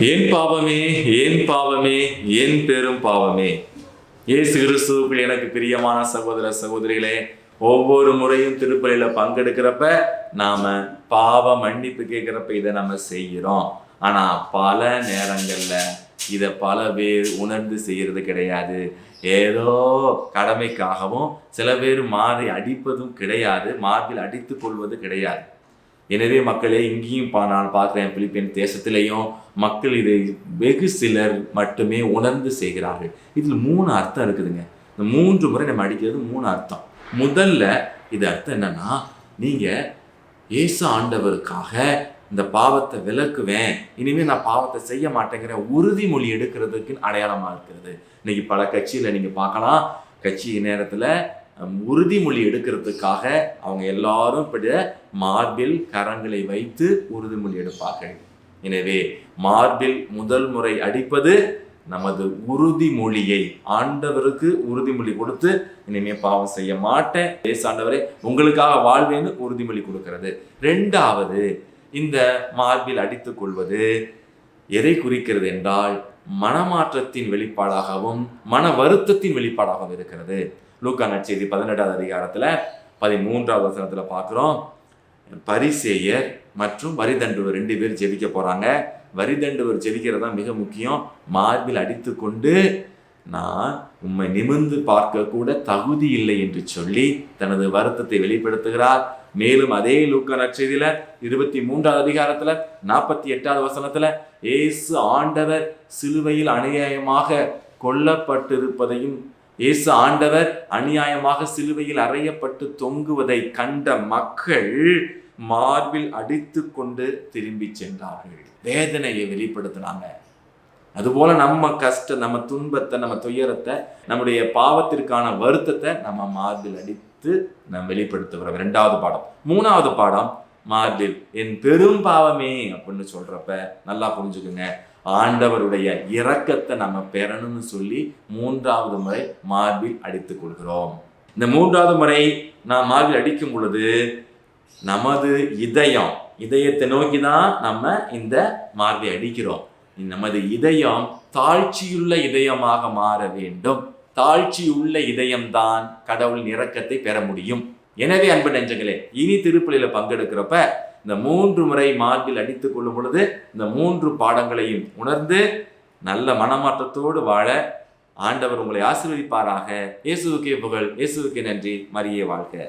ஏன் பாவமே, ஏன் பாவமே, ஏன் பெரும் பாவமே. இயேசு கிறிஸ்துவுக்குள் எனக்கு பிரியமான சகோதர சகோதரிகளே, ஒவ்வொரு முறையும் திருப்பலியில பங்கெடுக்கிறப்ப நாம பாவ மன்னிப்பு கேட்கிறப்ப இதை நம்ம செய்கிறோம். ஆனா பல நேரங்கள்ல இதை பல பேர் உணர்ந்து செய்யறது கிடையாது. ஏதோ கடமைக்காகவும் சில பேர் மாறி அடிப்பதும் கிடையாது, மார்பில் அடித்துக் கொள்வது கிடையாது. எனவே மக்களே, இங்கேயும் நான் பார்க்குறேன், பிலிப்பைன் தேசத்திலையும் மக்கள் இதை வெகு சிலர் மட்டுமே உணர்ந்து செய்கிறார்கள். இதில் 3 அர்த்தம் இருக்குதுங்க. இந்த 3 முறை நம்ம அடிக்கிறது 3 அர்த்தம். முதல்ல இது அர்த்தம் என்னன்னா, நீங்கள் இயேசு ஆண்டவருக்காக இந்த பாவத்தை விலக்குவேன், இனிமேல் நான் பாவத்தை செய்ய மாட்டேங்கிற உறுதிமொழி எடுக்கிறதுக்கு அடையாளமாக இருக்கிறது. இன்னைக்கு பல கட்சியில் நீங்கள் பார்க்கலாம், கட்சி நேரத்தில் உறுதிமொழி எடுக்கிறதுக்காக அவங்க எல்லாரும் இப்படி மார்பில் கரங்களை வைத்து உறுதிமொழி எடுப்பார்கள். எனவே மார்பில் முதல் முறை அடிப்பது நமது உறுதிமொழியை, ஆண்டவருக்கு உறுதிமொழி கொடுத்து இனிமே பாவம் செய்ய மாட்டேன், இயேசு ஆண்டவரே உங்களுக்காக வாழ்வேன்னு உறுதிமொழி கொடுக்கிறது. 2வது, இந்த மார்பில் அடித்துக் கொள்வது எதை குறிக்கிறது என்றால் மனமாற்றத்தின் வெளிப்பாடாகவும் மன வருத்தத்தின் வெளிப்பாடாகவும் இருக்கிறது. லூக்கா நற்செய்தி 18வது அதிகாரத்துல 13வது வசனத்துல பார்க்கிறோம், பரிசேயர் மற்றும் வரிதண்டுவர் 2 பேர் ஜெபிக்க போறாங்க. வரிதண்டுவர் ஜெபிக்கிறது தான் மிக முக்கியம். மார்பில் அடித்து கொண்டு, நான் உம்மை நிமிர்ந்து பார்க்க கூட தகுதி இல்லை என்று சொல்லி தனது வருத்தத்தை வெளிப்படுத்துகிறார். மேலும் அதே லூக்கா நற்செய்தியில 23வது அதிகாரத்துல 48வது வசனத்துல இயேசு ஆண்டவர் சிலுவையில் அநியாயமாக கொல்லப்பட்டிருப்பதையும், இயேசு ஆண்டவர் அநியாயமாக சிலுவையில் அறையப்பட்டு தொங்குவதை கண்ட மக்கள் மார்பில் அடித்து கொண்டு திரும்பி சென்றார்கள். வேதனையை வெளிப்படுத்தினாங்க. அதுபோல நம்ம கஷ்டம், நம்ம துன்பத்தை, நம்ம துயரத்தை, நம்முடைய பாவத்திற்கான வருத்தத்தை நம்ம மார்பில் அடித்து நம்ம வெளிப்படுத்துகிறோம். 2வது பாடம். 3வது பாடம், மார்பில் என் பெரும் பாவமே அப்படின்னு சொல்றப்ப நல்லா புரிஞ்சுக்குங்க, ஆண்டவருடைய இரக்கத்தை நம்ம பெறணும்னு சொல்லி 3வது முறை மார்பில் அடித்துக் கொள்கிறோம். இந்த 3வது முறை நாம் மார்பில் அடிக்கும் பொழுது நமது இதயத்தை நோக்கி தான் நம்ம இந்த மார்பை அடிக்கிறோம். நமது இதயம் தாழ்ச்சியுள்ள இதயமாக மாற வேண்டும். தாழ்ச்சியுள்ள இதயம்தான் கடவுளின் இரக்கத்தை பெற முடியும். எனவே அன்பு நெஞ்சங்களே, இனி திருப்பலியில பங்கெடுக்கிறப்ப இந்த 3 முறை மார்பில் அடித்துக் கொள்ளும் பொழுது இந்த 3 பாடங்களையும் உணர்ந்து நல்ல மனமாற்றத்தோடு வாழ ஆண்டவர் உங்களை ஆசீர்வதிப்பாராக. இயேசுவுக்கே புகழ், இயேசுவுக்கே நன்றி. மரியே வாழ்க.